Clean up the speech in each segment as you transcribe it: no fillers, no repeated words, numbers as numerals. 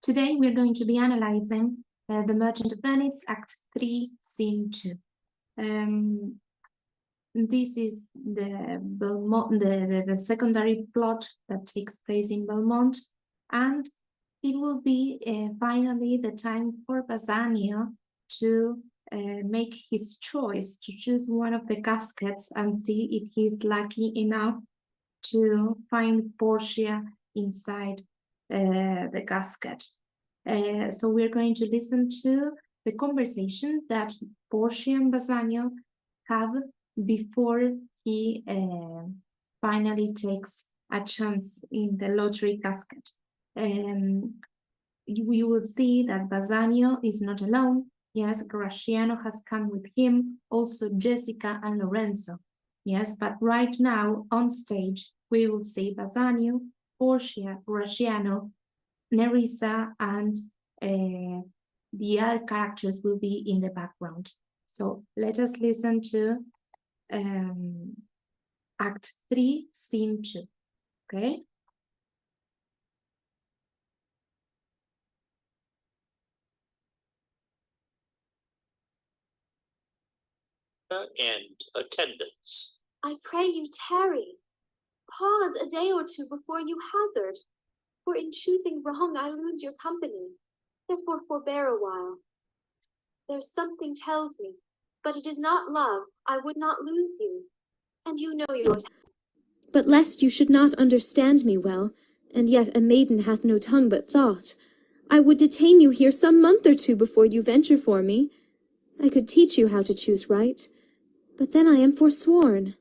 Today we're going to be analyzing The Merchant of Venice, Act 3, Scene 2. This is the Belmont, the secondary plot that takes place in Belmont, and it will be finally the time for Bassanio to make his choice, to choose one of the caskets and see if he's lucky enough to find Portia inside the casket. So we're going to listen to the conversation that Portia and Bassanio have before he finally takes a chance in the lottery casket. We will see that Bassanio is not alone. Yes, Graciano has come with him, also Jessica and Lorenzo. Yes, but right now on stage, we will see Bassanio, Portia, Graciano, Nerissa, and the other characters will be in the background. So let us listen to Act 3, Scene 2, okay? And attendance. I pray you tarry. Pause a day or two before you hazard, for in choosing wrong I lose your company. Therefore forbear a while. There's something tells me, but it is not love, I would not lose you. And you know yours. But lest you should not understand me well, and yet a maiden hath no tongue but thought, I would detain you here some month or two before you venture for me. I could teach you how to choose right, but then I am forsworn.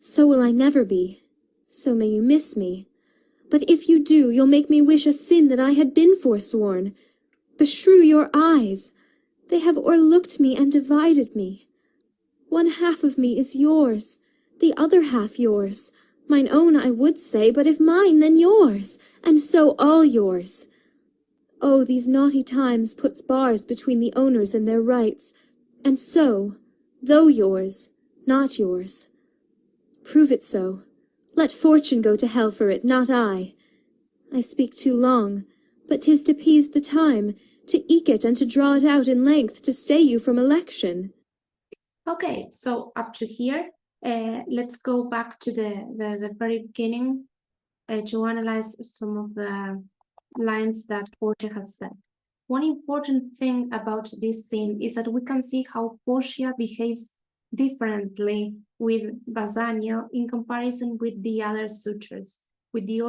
So will I never be, so may you miss me. But if you do, you'll make me wish a sin that I had been forsworn. Beshrew your eyes, they have o'erlooked me and divided me. One half of me is yours, the other half yours. Mine own I would say, but if mine, then yours, and so all yours. Oh, these naughty times puts bars between the owners and their rights, and so, though yours, not yours. Prove it so. Let fortune go to hell for it, not I. I speak too long, but 'tis to pease the time, to eke it and to draw it out in length, to stay you from election. Okay, so up to here, let's go back to the very beginning to analyze some of the lines that Portia has said. One important thing about this scene is that we can see how Portia behaves differently with Bassanio in comparison with the other suitors. With the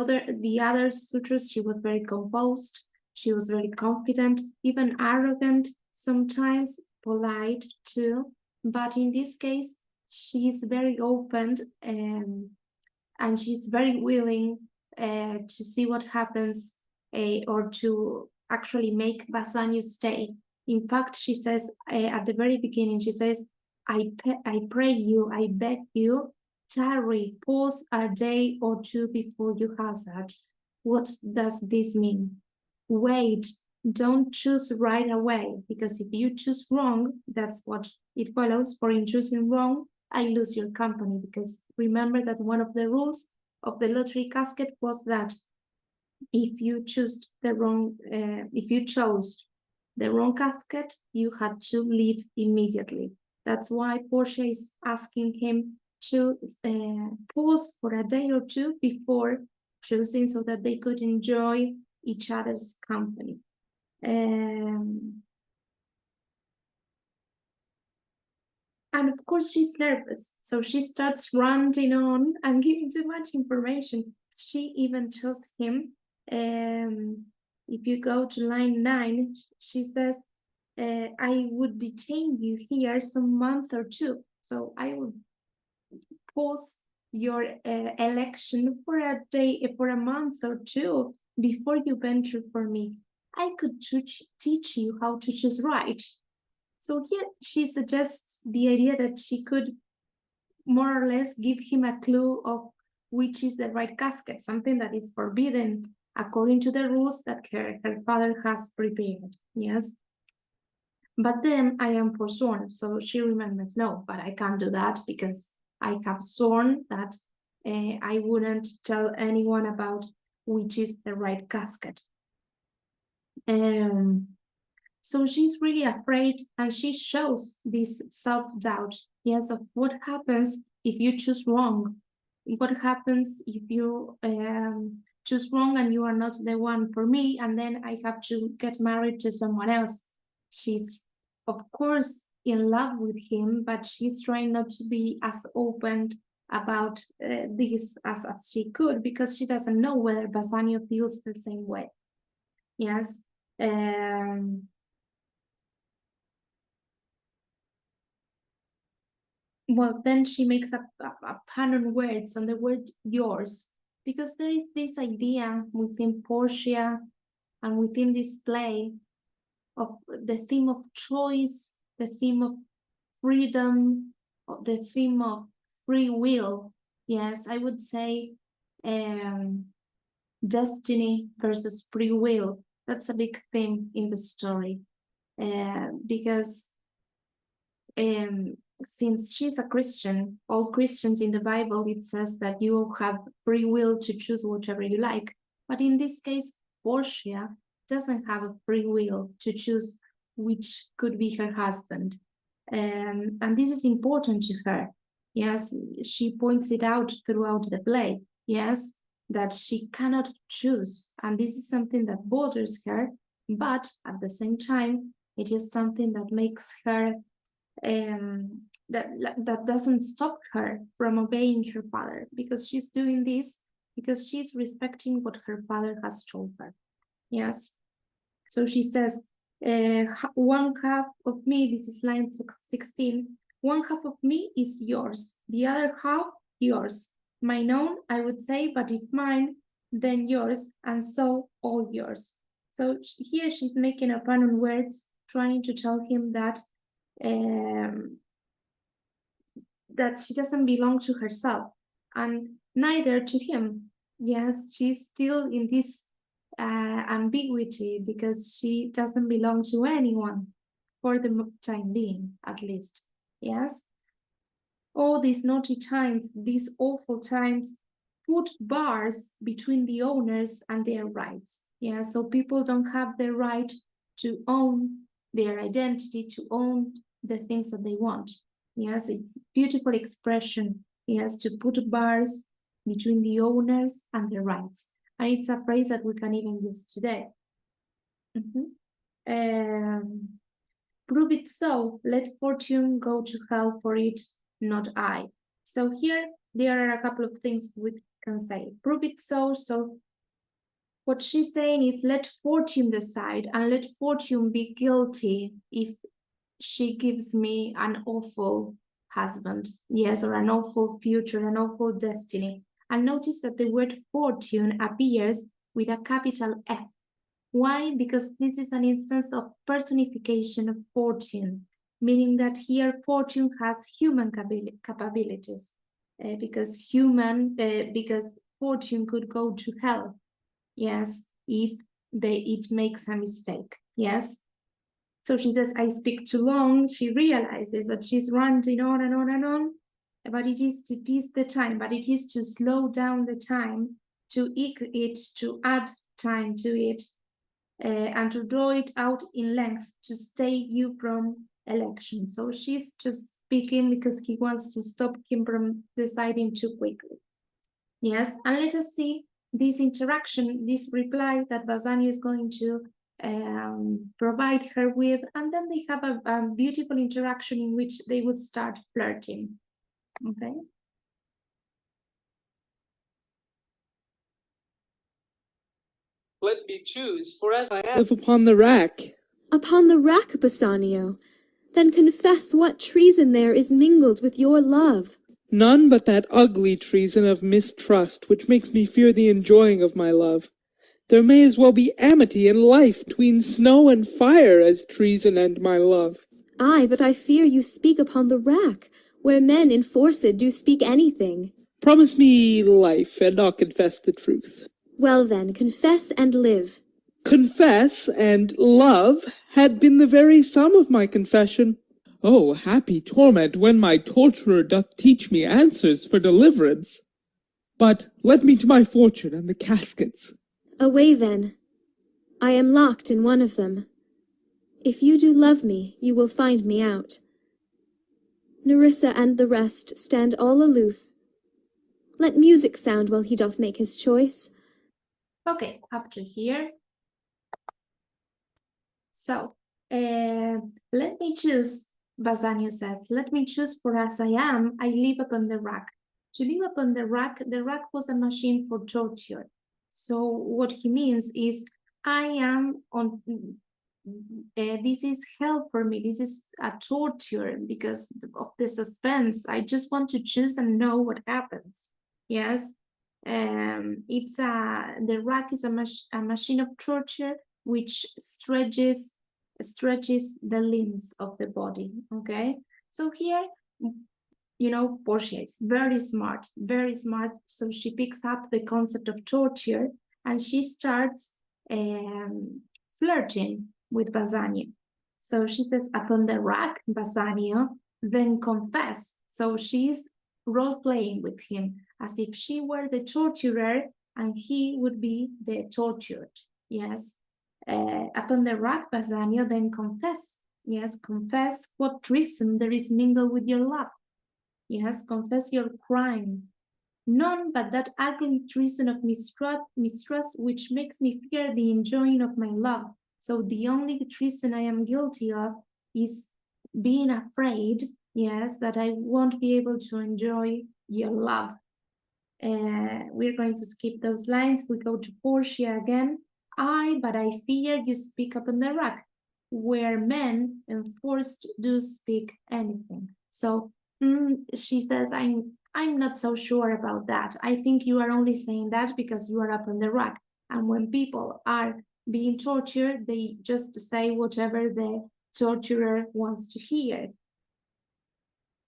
other suitors, she was very composed, she was very confident, even arrogant, sometimes polite too. But in this case, she is very open and she's very willing to see what happens or to actually make Bassanio stay. In fact, she says at the very beginning, she says, I pray you, I beg you, tarry, pause a day or two before you hazard. What does this mean? Wait, don't choose right away, because if you choose wrong, that's what it follows. For in choosing wrong, I lose your company, because remember that one of the rules of the lottery casket was that if you chose the wrong casket, you had to leave immediately. That's why Portia is asking him to pause for a day or two before choosing, so that they could enjoy each other's company. And of course, she's nervous, so she starts ranting on and giving too much information. She even tells him, if you go to line 9, she says, I would detain you here some month or two. So I would pause your election for a day, for a month or two before you venture for me. I could teach you how to choose right. So here she suggests the idea that she could more or less give him a clue of which is the right casket, something that is forbidden according to the rules that her father has prepared. Yes. But then I am forsworn, so she remembers, no, but I can't do that because I have sworn that I wouldn't tell anyone about which is the right casket. So she's really afraid, and she shows this self-doubt, yes, of what happens if you choose wrong. What happens if you choose wrong and you are not the one for me, and then I have to get married to someone else. She's, of course, in love with him, but she's trying not to be as open about this as she could, because she doesn't know whether Bassanio feels the same way. Yes. Well, then she makes a pun on words, on the word yours, because there is this idea within Portia and within this play of the theme of choice, the theme of freedom, the theme of free will. Yes, I would say destiny versus free will. That's a big theme in the story, because since she's a Christian, all Christians in the Bible, it says that you have free will to choose whatever you like. But in this case, Portia doesn't have a free will to choose which could be her husband. And this is important to her. Yes, she points it out throughout the play. Yes, that she cannot choose. And this is something that bothers her. But at the same time, it is something that makes her that doesn't stop her from obeying her father, because she's doing this because she's respecting what her father has told her. Yes. So she says, one half of me, this is line 16, one half of me is yours, the other half yours. Mine own, I would say, but if mine, then yours, and so all yours. So here she's making a pun on words, trying to tell him that that she doesn't belong to herself, and neither to him. Yes, she's still in this ambiguity, because she doesn't belong to anyone, for the time being, at least. Yes. All these naughty times, these awful times, put bars between the owners and their rights. Yeah, so people don't have the right to own their identity, to own the things that they want. Yes, it's beautiful expression. Yes, to put bars between the owners and their rights. And it's a phrase that we can even use today. Prove it so, let fortune go to hell for it, not I. So here there are a couple of things we can say. Prove it so. So what she's saying is, let fortune decide, and let fortune be guilty if she gives me an awful husband, yes, or an awful future, an awful destiny. And notice that the word fortune appears with a capital F. Why? Because this is an instance of personification of fortune, meaning that here fortune has human capabilities, because fortune could go to hell, yes, if it makes a mistake, yes. So she says, I speak too long. She realizes that she's ranting on and on and on, but it is to piece the time, but it is to slow down the time, to it, to add time to it, and to draw it out in length, to stay you from election. So she's just speaking because he wants to stop him from deciding too quickly. Yes, and let us see this interaction, this reply that Bassanio is going to provide her with, and then they have a beautiful interaction in which they would start flirting. Okay. Let me choose, for as I live upon the rack. Upon the rack, Bassanio? Then confess what treason there is mingled with your love. None but that ugly treason of mistrust, which makes me fear the enjoying of my love. There may as well be amity and life tween snow and fire as treason and my love. Ay, but I fear you speak upon the rack, where men enforced do speak anything. Promise me life, and I'll confess the truth. Well then, confess and live. Confess and love had been the very sum of my confession. Oh, happy torment, when my torturer doth teach me answers for deliverance! But let me to my fortune and the caskets. Away then. I am locked in one of them. If you do love me, you will find me out. Nerissa and the rest stand all aloof. Let music sound while he doth make his choice. Okay, up to here. So, let me choose, Bassanio says, let me choose, for as I am, I live upon the rack. To live upon the rack was a machine for torture. So what he means is, I am on, this is hell for me, this is a torture because of the suspense. I just want to choose and know what happens. Yes, the rack is a machine of torture which stretches the limbs of the body. Okay, so here, you know, Portia is very smart, so she picks up the concept of torture and she starts flirting with Bassanio. So she says, upon the rack, Bassanio, then confess. So she's role-playing with him as if she were the torturer and he would be the tortured. Yes. Upon the rack, Bassanio, then confess. Yes, confess what treason there is mingled with your love. Yes, confess your crime. None but that ugly treason of mistrust which makes me fear the enjoying of my love. So the only treason I am guilty of is being afraid, yes, that I won't be able to enjoy your love. We're going to skip those lines. We go to Portia again. But I fear you speak upon the rack, where men enforced do speak anything. So she says, I'm not so sure about that. I think you are only saying that because you are up on the rack. And when people are being tortured, they just say whatever the torturer wants to hear.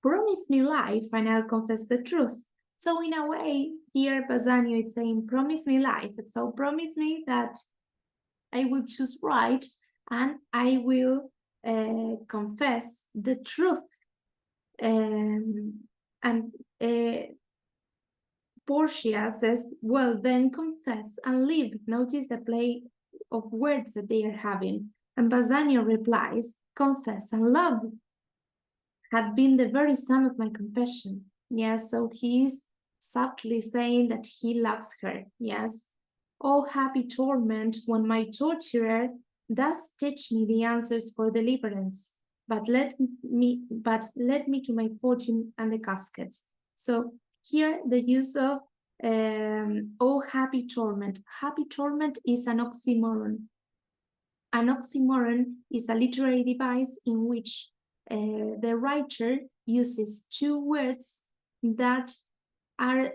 Promise me life and I'll confess the truth. So in a way, here Bassanio is saying, promise me life. So promise me that I will choose right and I will confess the truth. Portia says, well, then confess and live. Notice the play of words that they are having. And Bassanio replies, confess and love had been the very sum of my confession. Yes, so he's subtly saying that he loves her. Yes. Oh, happy torment when my torturer does teach me the answers for deliverance, but let me to my fortune and the caskets. So here the use of oh, happy torment. Happy torment is an oxymoron. An oxymoron is a literary device in which the writer uses two words that are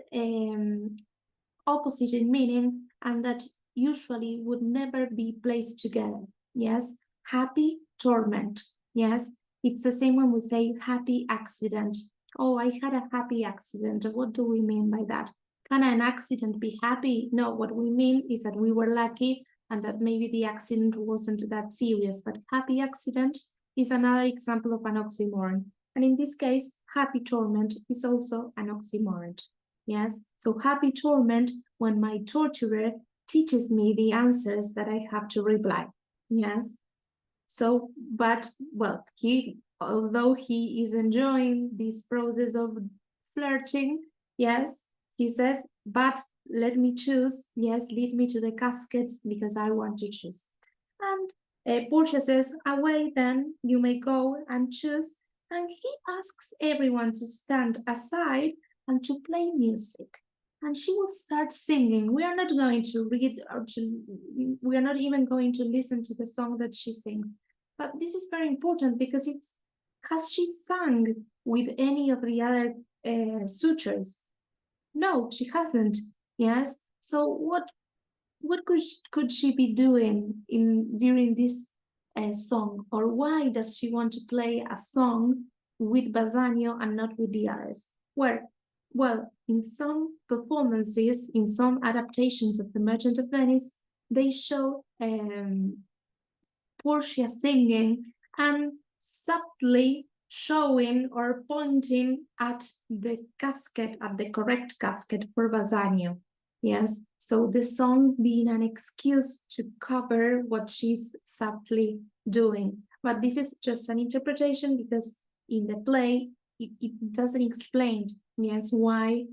opposite in meaning and that usually would never be placed together. Yes, happy torment. Yes, it's the same when we say happy accident. Oh, I had a happy accident. What do we mean by that? Can an accident be happy? No, what we mean is that we were lucky and that maybe the accident wasn't that serious, but happy accident is another example of an oxymoron. And in this case, happy torment is also an oxymoron. Yes, so happy torment when my torturer teaches me the answers that I have to reply. Yes, so, but, well, although he is enjoying this process of flirting, yes, he says, but let me choose, yes, lead me to the caskets because I want to choose. And Portia says, away then, you may go and choose. And he asks everyone to stand aside and to play music. And she will start singing. We are not going to read we are not even going to listen to the song that she sings. But this is very important because has she sung with any of the other suitors? No, she hasn't. Yes. So what could she be doing during this song, or why does she want to play a song with Bassanio and not with the others? Well, in some performances, in some adaptations of The Merchant of Venice, they show Portia singing and subtly showing or pointing at the casket, at the correct casket for Bassanio. Yes, so the song being an excuse to cover what she's subtly doing. But this is just an interpretation because in the play, it doesn't explain, yes, why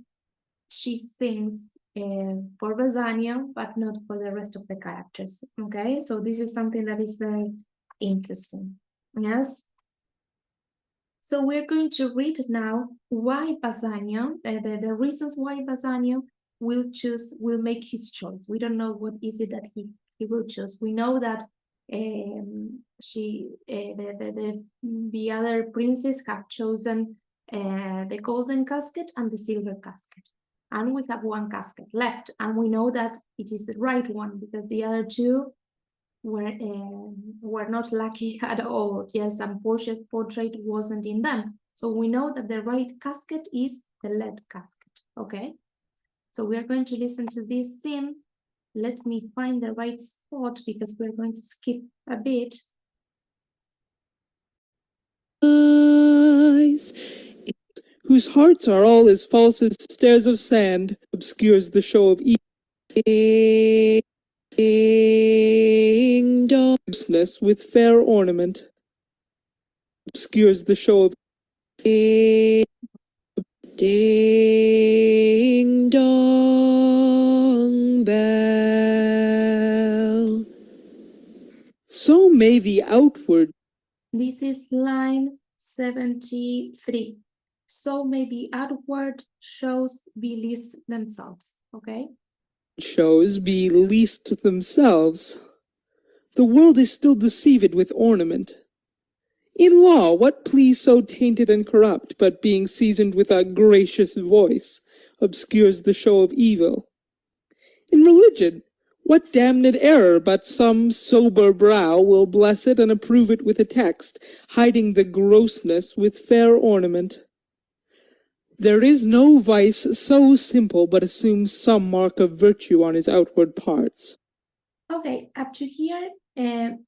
she sings for Basania, but not for the rest of the characters. Okay, so this is something that is very interesting. Yes. So we're going to read now why Basania, the reasons why Basania will make his choice. We don't know what is it that he will choose. We know that the other princes have chosen the golden casket and the silver casket. And we have one casket left, and we know that it is the right one because the other two were not lucky at all. Yes, and Portia's portrait wasn't in them. So we know that the right casket is the lead casket. Okay, so we are going to listen to this scene. Let me find the right spot because we're going to skip a bit. Eyes, whose hearts are all as false as stairs of sand, obscures the show of dog's with fair ornament, obscures the show of ding dong bell. So may the outward This is line 73. So may the outward shows be least themselves. Okay. shows be least themselves. The world is still deceived with ornament. In law, what plea so tainted and corrupt, but being seasoned with a gracious voice, obscures the show of evil? In religion, what damned error but some sober brow will bless it and approve it with a text, hiding the grossness with fair ornament? There is no vice so simple but assumes some mark of virtue on his outward parts. Okay, up to here,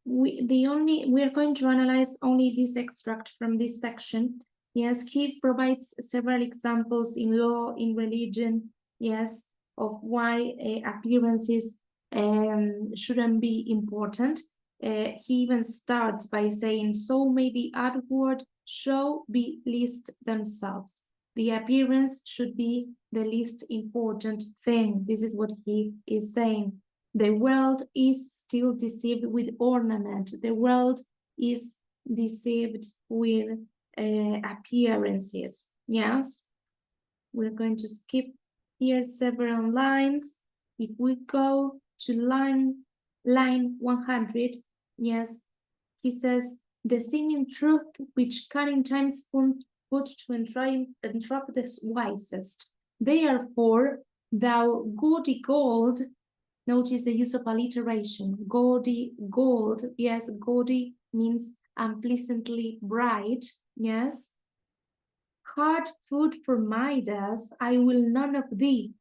we are going to analyze only this extract from this section. Yes, he provides several examples in law, in religion, yes, of why appearances shouldn't be important. He even starts by saying, so may the outward show be least themselves. The appearance should be the least important thing. This is what he is saying. The world is still deceived with ornament. The world is deceived with appearances. Yes, we're going to skip here several lines. If we go to line 100, yes, he says, the seeming truth which cunning times put to entrap the wisest. Therefore, thou gaudy gold. Notice the use of alliteration. Gaudy, gold. Yes, gaudy means unpleasantly bright. Yes. Hard food for Midas, I will none of thee.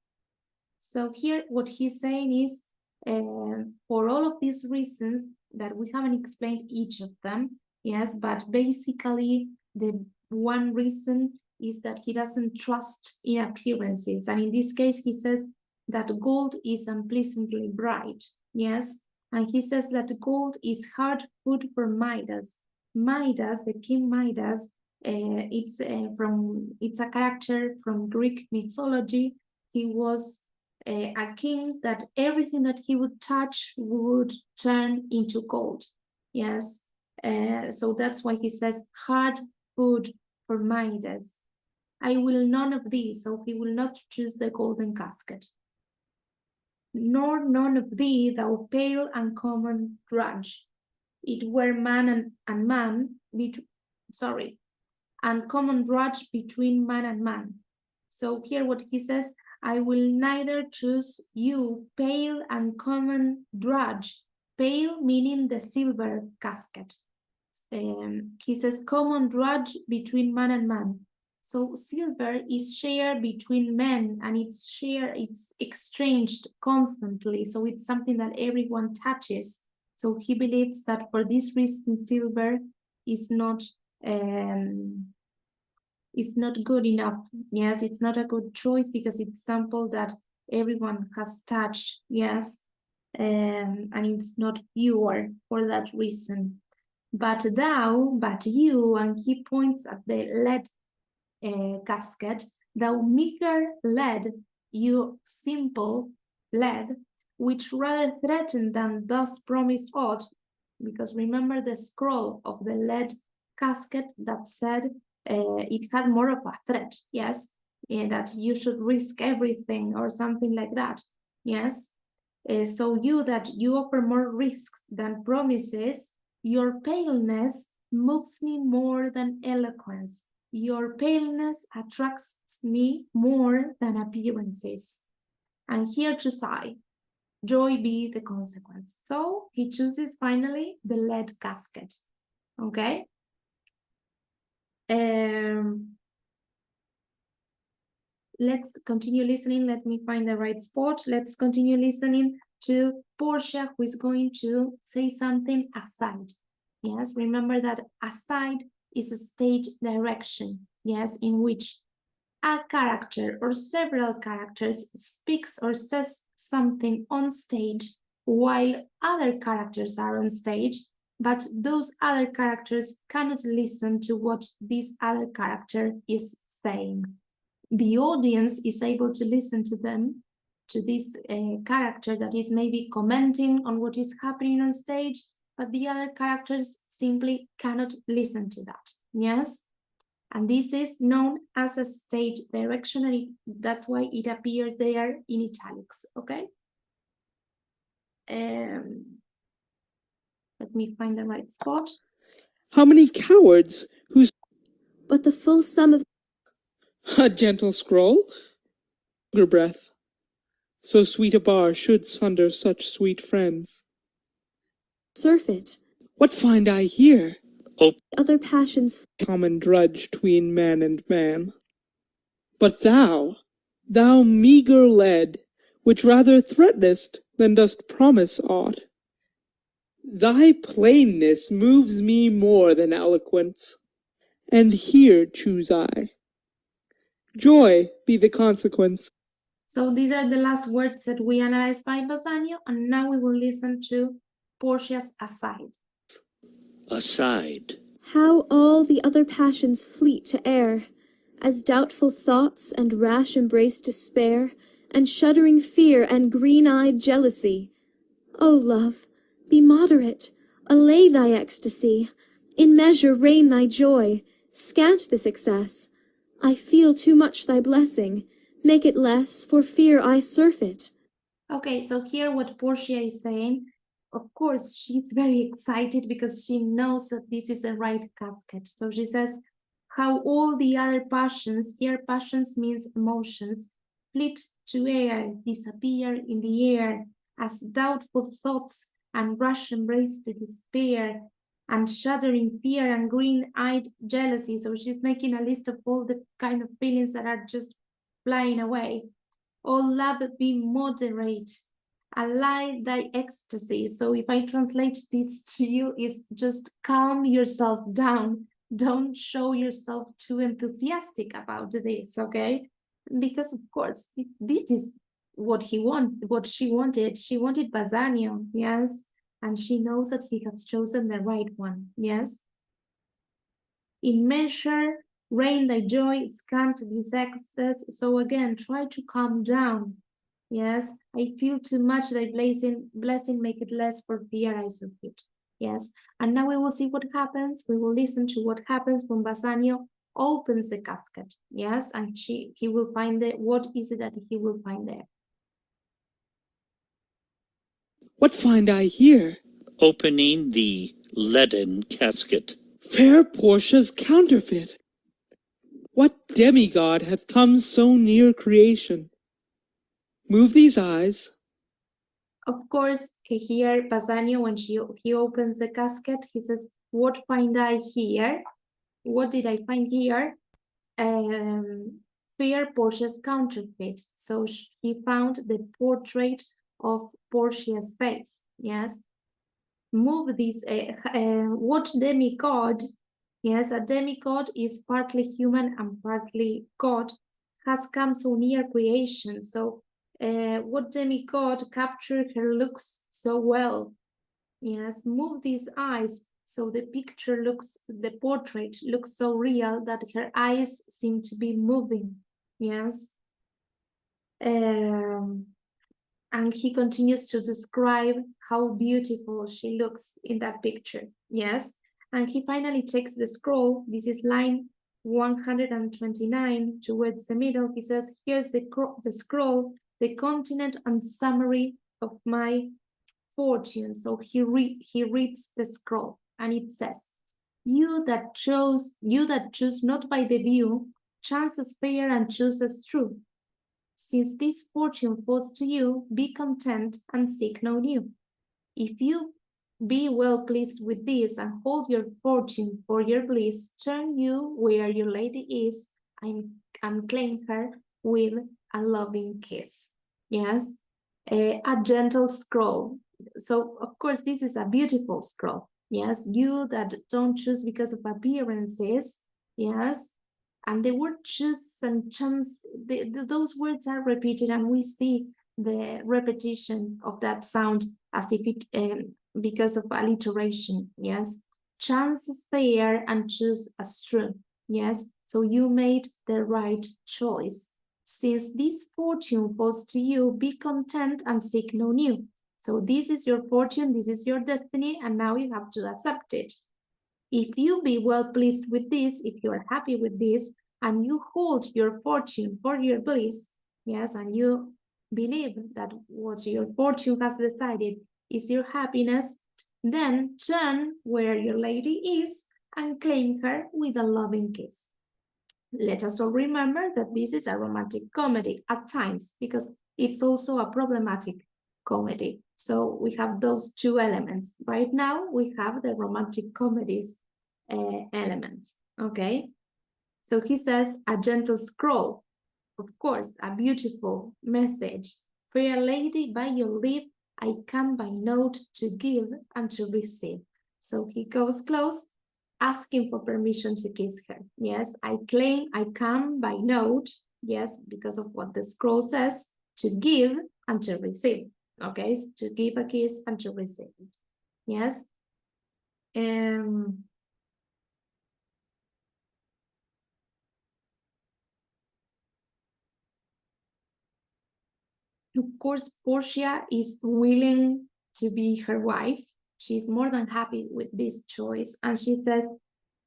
So here what he's saying is, for all of these reasons that we haven't explained each of them, yes, but basically the one reason is that he doesn't trust in appearances. And in this case, he says that gold is unpleasantly bright, yes, and he says that gold is hard food for Midas. Midas, the king Midas, it's a character from Greek mythology. He was a king that everything that he would touch would turn into gold. Yes, so that's why he says hard food for Midas. I will none of these, so he will not choose the golden casket. Nor none of thee, thou pale and common drudge. It were man and man, and common drudge between man and man. So here what he says, I will neither choose you, pale and common drudge. Pale meaning the silver casket. He says common drudge between man and man. So silver is shared between men and it's exchanged constantly. So it's something that everyone touches. So he believes that for this reason, silver is not good enough. Yes, it's not a good choice because it's sample that everyone has touched, yes, and it's not pure for that reason. But you, and he points at the lead casket, thou meager lead, you simple lead, which rather threatened than thus promised aught, because remember the scroll of the lead casket that said it had more of a threat, yes, that you should risk everything or something like that, yes. So you offer more risks than promises, your paleness moves me more than eloquence. Your paleness attracts me more than appearances. And here to sigh, joy be the consequence. So he chooses finally the lead casket. Okay. Let's continue listening. Let me find the right spot. Let's continue listening to Portia, who is going to say something aside. Yes, remember that aside is a stage direction, yes, in which a character or several characters speaks or says something on stage while other characters are on stage, but those other characters cannot listen to what this other character is saying. The audience is able to listen to them, to this character that is maybe commenting on what is happening on stage, but the other characters simply cannot listen to that, yes? And this is known as a stage direction, and that's why it appears there in italics, okay? Let me find the right spot. How many cowards whose But the full sum of a gentle scroll, longer breath, so sweet a bar should sunder such sweet friends. surfeit, What find I here? other passions Common drudge tween man and man. But thou meager lead, which rather threatenest than dost promise aught, thy plainness moves me more than eloquence, and here choose I. Joy be the consequence. So these are the last words that we analyzed by Bassanio, and now we will listen to Portia's aside. Aside. how all the other passions fleet to air, as doubtful thoughts and rash embrace despair, and shuddering fear and green-eyed jealousy. O love, be moderate, allay thy ecstasy, in measure reign thy joy, scant this excess. I feel too much thy blessing, make it less, for fear I surfeit. Okay, so here what Portia is saying, of course, she's very excited because she knows that this is the right casket. So she says, how all the other passions, here passions means emotions, flit to air, disappear in the air, as doubtful thoughts and rush embrace to despair, and shuddering fear and green-eyed jealousy. So she's making a list of all the kind of feelings that are just flying away. O love, be moderate, allay thy ecstasy. So if I translate this to you, is just calm yourself down. Don't show yourself too enthusiastic about this, okay? Because of course, this is what she wanted. She wanted Bassanio, yes? And she knows that he has chosen the right one, yes? In measure, reign thy joy, scant this excess. So again, try to calm down. Yes, I feel too much thy blessing make it less, for fear I surfeit. Yes, and now we will see what happens. We will listen to what happens when Bassanio opens the casket. Yes, and he will find what is it that he will find there. What find I here? Opening the leaden casket. Fair Portia's counterfeit. What demigod hath come so near creation? Move these eyes. Of course, here Bassanio, when he opens the casket, he says, what find I here? What did I find here? Fair Portia's counterfeit. So he found the portrait of Portia's face. Yes. Move this. What demigod? Yes, a demigod is partly human and partly God. Has come so near creation. So What demigod captured her looks so well? Yes, move these eyes so the portrait looks so real that her eyes seem to be moving. Yes. And he continues to describe how beautiful she looks in that picture. Yes. And he finally takes the scroll. This is line 129 towards the middle. He says, here's the scroll, the continent and summary of my fortune. So he reads the scroll and it says, you that choose not by the view, chance is fair and choose as true. Since this fortune falls to you, be content and seek no new. If you be well pleased with this and hold your fortune for your bliss, turn you where your lady is and claim her with a loving kiss. Yes, a gentle scroll. So, of course, this is a beautiful scroll. Yes, you that don't choose because of appearances. Yes, and the word choose and chance, those words are repeated, and we see the repetition of that sound as if it because of alliteration. Yes, chance is fair and choose as true. Yes, so you made the right choice. Since this fortune falls to you, be content and seek no new. So this is your fortune, this is your destiny, and now you have to accept it. If you be well pleased with this, if you are happy with this, and you hold your fortune for your bliss, yes, and you believe that what your fortune has decided is your happiness, then turn where your lady is and claim her with a loving kiss. Let us all remember that this is a romantic comedy at times, because it's also a problematic comedy. So we have those two elements. Right now, we have the romantic comedies elements, okay? So he says, a gentle scroll, of course, a beautiful message. Fair lady, by your leave, I come by note to give and to receive. So he goes close, asking for permission to kiss her. Yes, I come by note, yes, because of what the scroll says, to give and to receive. Okay, to give a kiss and to receive it. Yes. Of course, Portia is willing to be her wife. She's more than happy with this choice. And she says,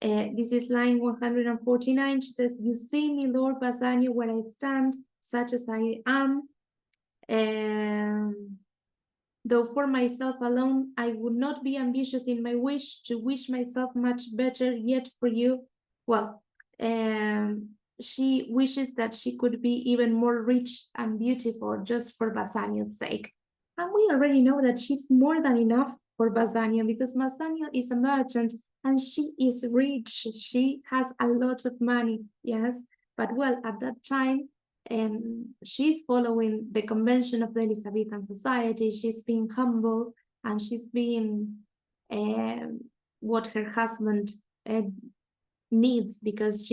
this is line 149. She says, you see me, Lord Bassanio, where I stand, such as I am. Though for myself alone, I would not be ambitious in my wish to wish myself much better, yet for you, well, she wishes that she could be even more rich and beautiful just for Bassanio's sake. And we already know that she's more than enough for Bassanio, because Bassanio is a merchant and she is rich. She has a lot of money, yes. But well, at that time, she's following the convention of the Elizabethan society. She's being humble and she's being what her husband needs, because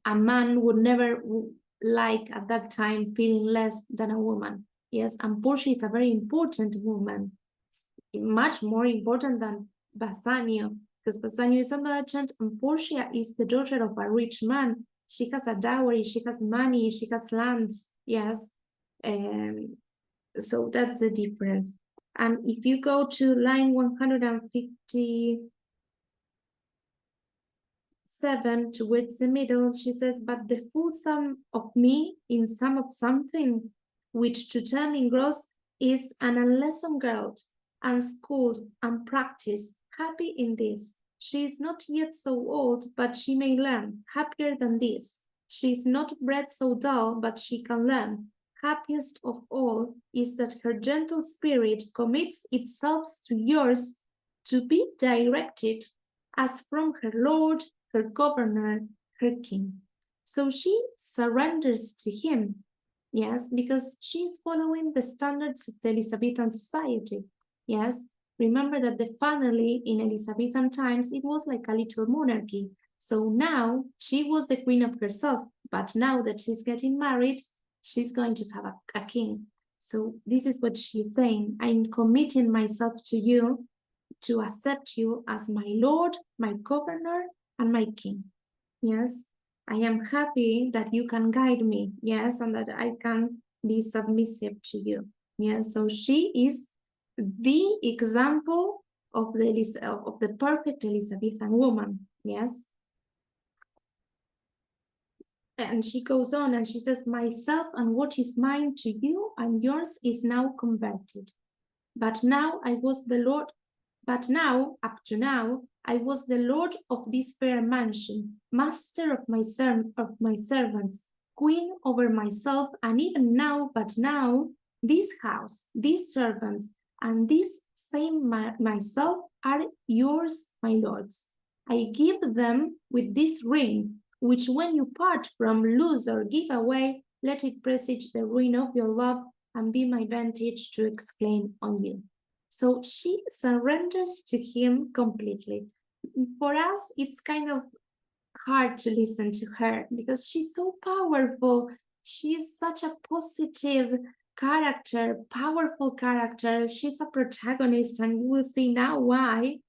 a man would never like at that time feeling less than a woman. Yes, and Portia is a very important woman, much more important than Bassanio, because Bassanio is a merchant and Portia is the daughter of a rich man. She has a dowry, she has money, she has lands, yes. So that's the difference. And if you go to line 157 towards the middle, she says, but the full sum of me in sum of something, which to term in gross is an unlessoned girl, unschooled, unpracticed, happy in this. She is not yet so old, but she may learn, happier than this. She is not bred so dull, but she can learn. Happiest of all is that her gentle spirit commits itself to yours to be directed as from her lord, her governor, her king. So she surrenders to him, yes, because she is following the standards of the Elizabethan society, yes. Remember that the family in Elizabethan times, it was like a little monarchy. So now she was the queen of herself, but now that she's getting married, she's going to have a king. So this is what she's saying. I'm committing myself to you to accept you as my Lord, my governor, and my king. Yes, I am happy that you can guide me. Yes, and that I can be submissive to you. Yes, so she is the example of the perfect Elizabethan woman. Yes. And she goes on and she says, myself and what is mine to you and yours is now converted. But now I was the Lord, but now, up to now, I was the Lord of this fair mansion, master of my servants, queen over myself, and even now, but now, this house, these servants, and this same myself are yours, my lords. I give them with this ring, which when you part from, lose or give away, let it presage the ruin of your love and be my vantage to exclaim on you. So she surrenders to him completely. For us, it's kind of hard to listen to her because she's so powerful. She is such a positive character, powerful character. She's a protagonist, and you will see now why.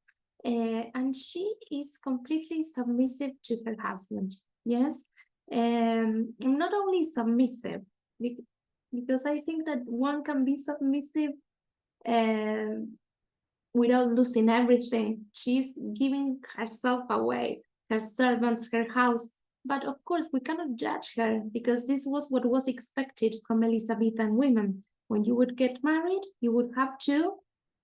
And she is completely submissive to her husband. Yes, not only submissive, because I think that one can be submissive without losing everything. She's giving herself away, her servants, her house. But of course, we cannot judge her because this was what was expected from Elizabethan women. When you would get married, you would have to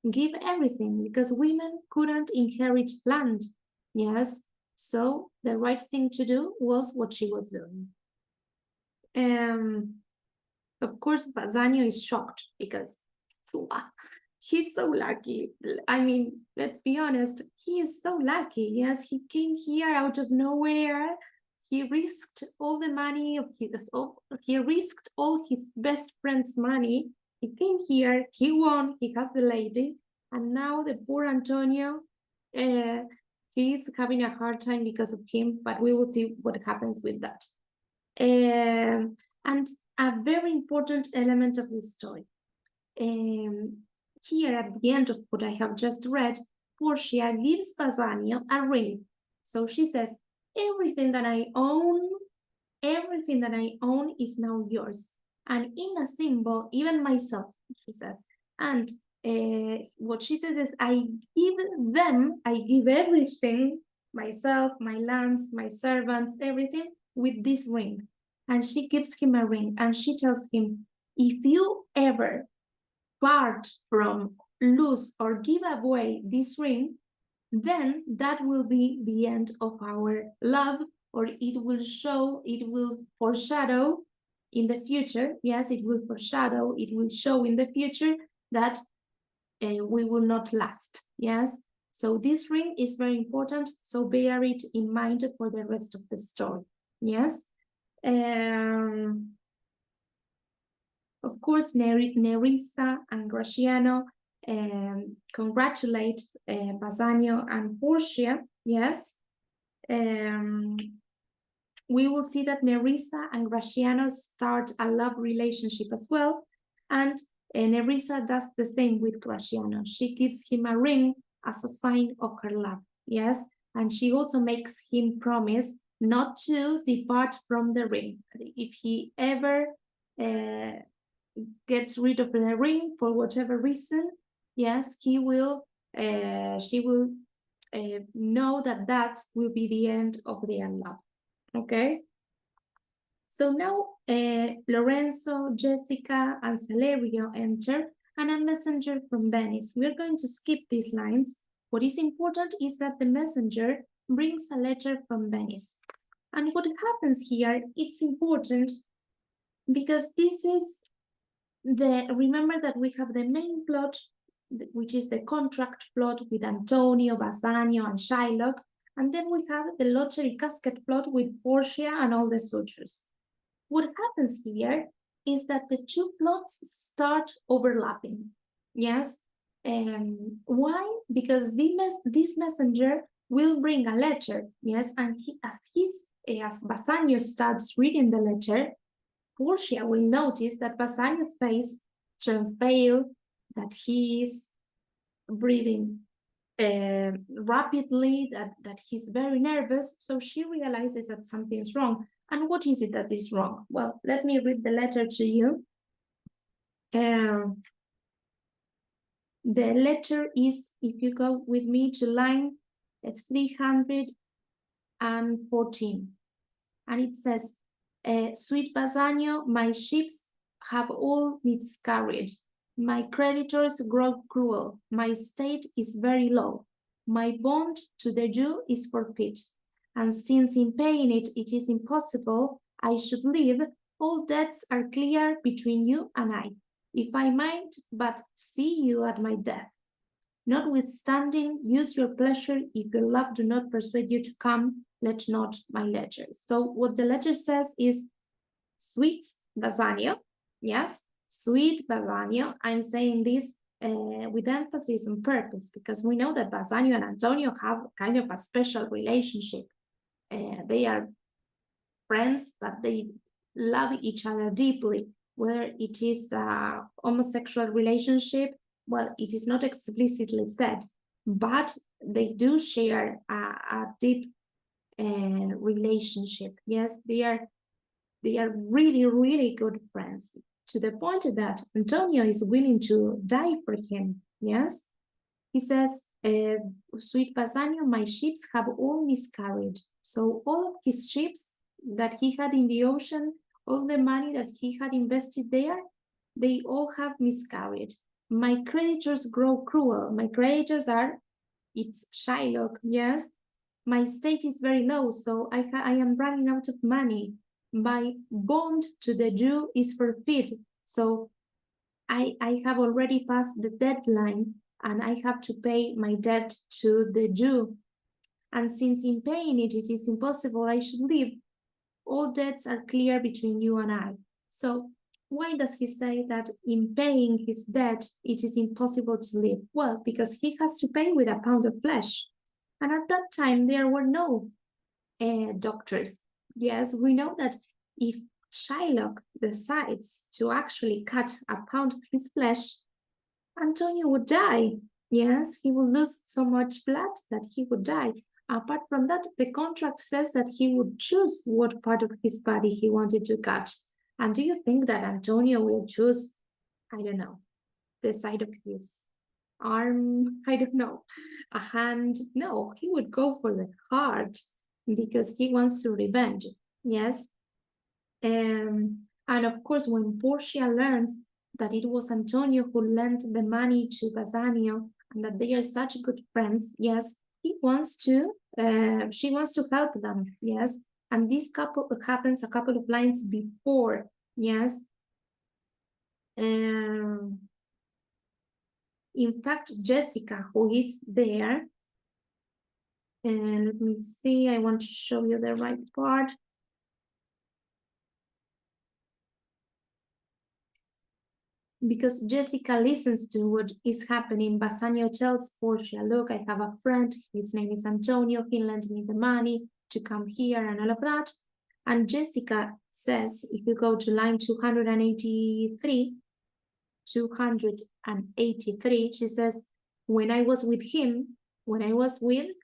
give everything because women couldn't inherit land. Yes, so the right thing to do was what she was doing. Of course, Bassanio is shocked because he's so lucky. I mean, let's be honest, he is so lucky. Yes, he came here out of nowhere. He risked all the money he risked all his best friend's money. He came here, he won, he has the lady, and now the poor Antonio, he's having a hard time because of him, but we will see what happens with that. And a very important element of the story. Here at the end of what I have just read, Portia gives Bassanio a ring. So she says, everything that I own is now yours. And in a symbol, even myself, she says. And what she says is, I give everything, myself, my lands, my servants, everything, with this ring. And she gives him a ring, and she tells him, if you ever part from, lose, or give away this ring, then that will be the end of our love, or it will foreshadow in the future. Yes, it will foreshadow, it will show in the future that we will not last. Yes, so this ring is very important, so bear it in mind for the rest of the story. Yes. Of course, Nerissa and Graciano congratulate Bassanio and Portia. Yes. We will see that Nerissa and Graciano start a love relationship as well. And Nerissa does the same with Graciano. She gives him a ring as a sign of her love. Yes. And she also makes him promise not to depart from the ring. If he ever gets rid of the ring for whatever reason, yes, she will know that that will be the end of their love. Okay. So now Lorenzo, Jessica, and Celerio enter, and a messenger from Venice. We're going to skip these lines. What is important is that the messenger brings a letter from Venice. And what happens here, it's important because this is remember that we have the main plot, which is the contract plot with Antonio, Bassanio, and Shylock. And then we have the lottery casket plot with Portia and all the suitors. What happens here is that the two plots start overlapping. Yes. Why? Because this messenger will bring a letter. Yes. And as Bassanio starts reading the letter, Portia will notice that Bassanio's face turns pale, that he is breathing rapidly, that he's very nervous, so she realizes that something is wrong. And what is it that is wrong? Well, let me read the letter to you. The letter is, if you go with me to line 314, and it says, Sweet Bassanio, my ships have all miscarried. My creditors grow cruel. My state is very low. My bond to the Jew is forfeit. And since in paying it, it is impossible I should live, all debts are clear between you and I, if I might but see you at my death. Notwithstanding, use your pleasure. If your love do not persuade you to come, let not my letter. So what the letter says is, Sweet Bassanio, yes, sweet Bassanio. I'm saying this with emphasis on purpose, because we know that Bassanio and Antonio have kind of a special relationship. They are friends, but they love each other deeply. Whether it is a homosexual relationship, well, it is not explicitly said, but they do share a deep relationship. Yes, they are really, really good friends, to the point that Antonio is willing to die for him. Yes, he says, Sweet Bassanio, my ships have all miscarried. So all of his ships that he had in the ocean, all the money that he had invested there, they all have miscarried. My creditors grow cruel. My creditors are, it's Shylock, yes. My state is very low, so I am running out of money. My bond to the Jew is forfeit, so I have already passed the deadline and I have to pay my debt to the Jew. And since in paying it, it is impossible I should live, all debts are clear between you and I. So why does he say that in paying his debt, it is impossible to live? Well, because he has to pay with a pound of flesh. And at that time, there were no doctors. Yes, we know that if Shylock decides to actually cut a pound of his flesh, Antonio would die. Yes, he will lose so much blood that he would die. Apart from that, the contract says that he would choose what part of his body he wanted to cut. And do you think that Antonio will choose, I don't know, the side of his arm? I don't know, a hand? No, he would go for the heart because he wants to revenge. Yes. And of course, when Portia learns that it was Antonio who lent the money to Bassanio and that they are such good friends, yes, she wants to help them, yes. And this couple happens a couple of lines before, yes. In fact, Jessica, who is there, and let me see, I want to show you the right part. Because Jessica listens to what is happening, Bassanio tells Portia, look, I have a friend, his name is Antonio, he lent me the money to come here and all of that. And Jessica says, if you go to line 283, she says, when I was with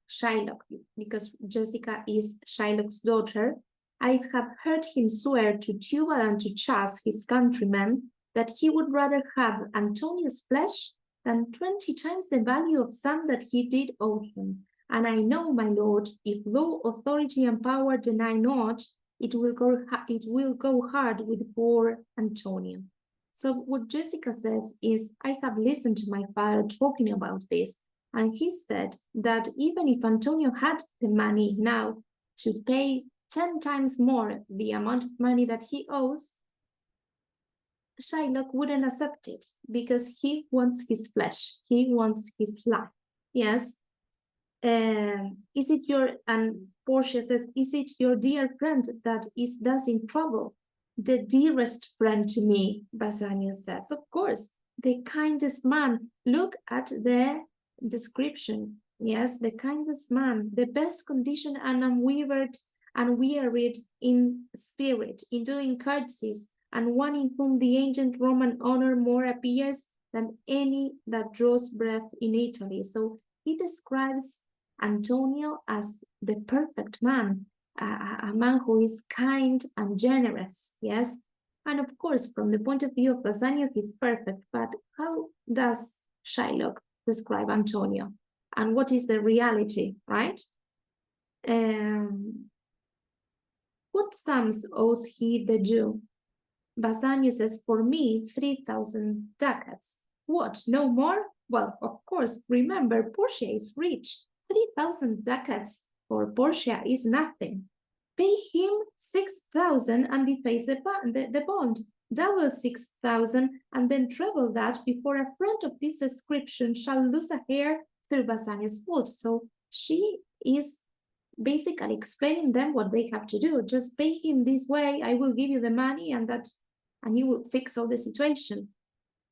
Shylock, because Jessica is Shylock's daughter, I have heard him swear to Tubal and to Chas, his countrymen, that he would rather have Antonio's flesh than 20 times the value of some that he did owe him. And I know, my lord, if law, authority, and power deny not, it will go hard with poor Antonio. So what Jessica says is, I have listened to my father talking about this, and he said that even if Antonio had the money now to pay 10 times more the amount of money that he owes, Shylock wouldn't accept it because he wants his flesh, he wants his life. Yes. Is it your, and Portia says, is it your dear friend that is thus in trouble? The dearest friend to me, Bassanio says. Of course, the kindest man. Look at the description. Yes, the kindest man, the best condition and unwearied in spirit, in doing courtesies, and one in whom the ancient Roman honor more appears than any that draws breath in Italy. So he describes Antonio as the perfect man, a man who is kind and generous, yes? And of course, from the point of view of Bassanio, he's perfect, but how does Shylock describe Antonio? And what is the reality, right? What sums owes he the Jew? Bassanio says, for me, 3,000 ducats. What, no more? Well, of course, remember, Portia is rich. 3,000 ducats for Portia is nothing. Pay him 6,000 and deface the bond. Double 6,000 and then treble that before a friend of this description shall lose a hair through Bassanio's fault. So she is basically explaining them what they have to do. Just pay him this way, I will give you the money, and you will fix all the situation.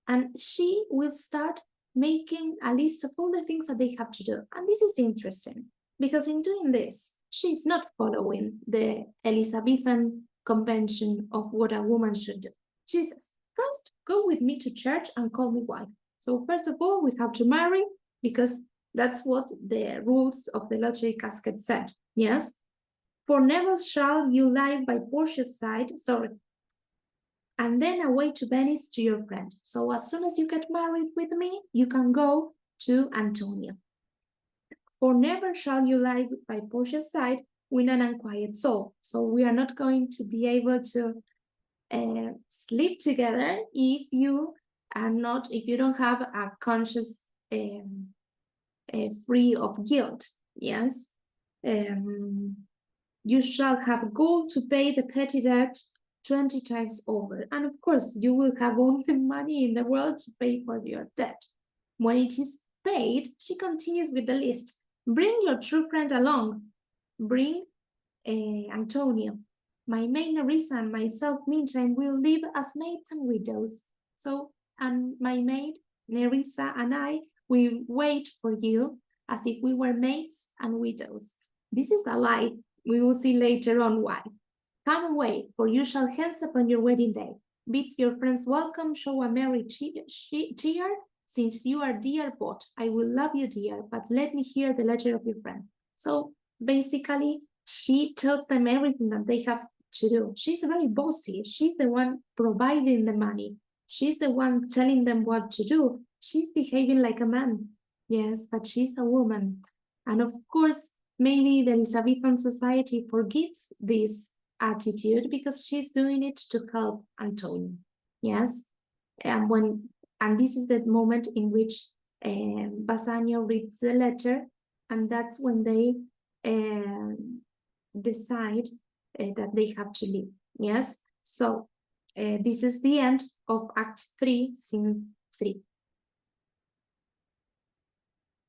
And she will start making a list of all the things that they have to do. And this is interesting because in doing this, she's not following the Elizabethan convention of what a woman should do. She says, first, go with me to church and call me wife. So first of all, we have to marry because that's what the rules of the lottery casket said, yes? For never shall you lie by Portia's side, and then away to Venice to your friend. So as soon as you get married with me, you can go to Antonio. For never shall you lie by Portia's side with an unquiet soul. So we are not going to be able to sleep together if you don't have a conscious free of guilt, yes? You shall have gold to pay the petty debt 20 times over. And of course, you will have all the money in the world to pay for your debt. When it is paid, she continues with the list. Bring your true friend along. Bring Antonio. My maid Nerissa and myself, meantime, will live as maids and widows. So, and my maid Nerissa and I will wait for you as if we were maids and widows. This is a lie. We will see later on why. Come away, for you shall hence upon your wedding day. Bid your friends welcome, show a merry cheer, since you are dear bought. I will love you, dear, but let me hear the letter of your friend. So basically, she tells them everything that they have to do. She's very bossy. She's the one providing the money. She's the one telling them what to do. She's behaving like a man. Yes, but she's a woman. And of course, maybe the Elizabethan society forgives this attitude because she's doing it to help Antonio. Yes, and this is the moment in which Bassanio reads the letter, and that's when they decide that they have to leave. Yes, so this is the end of Act 3, Scene 3.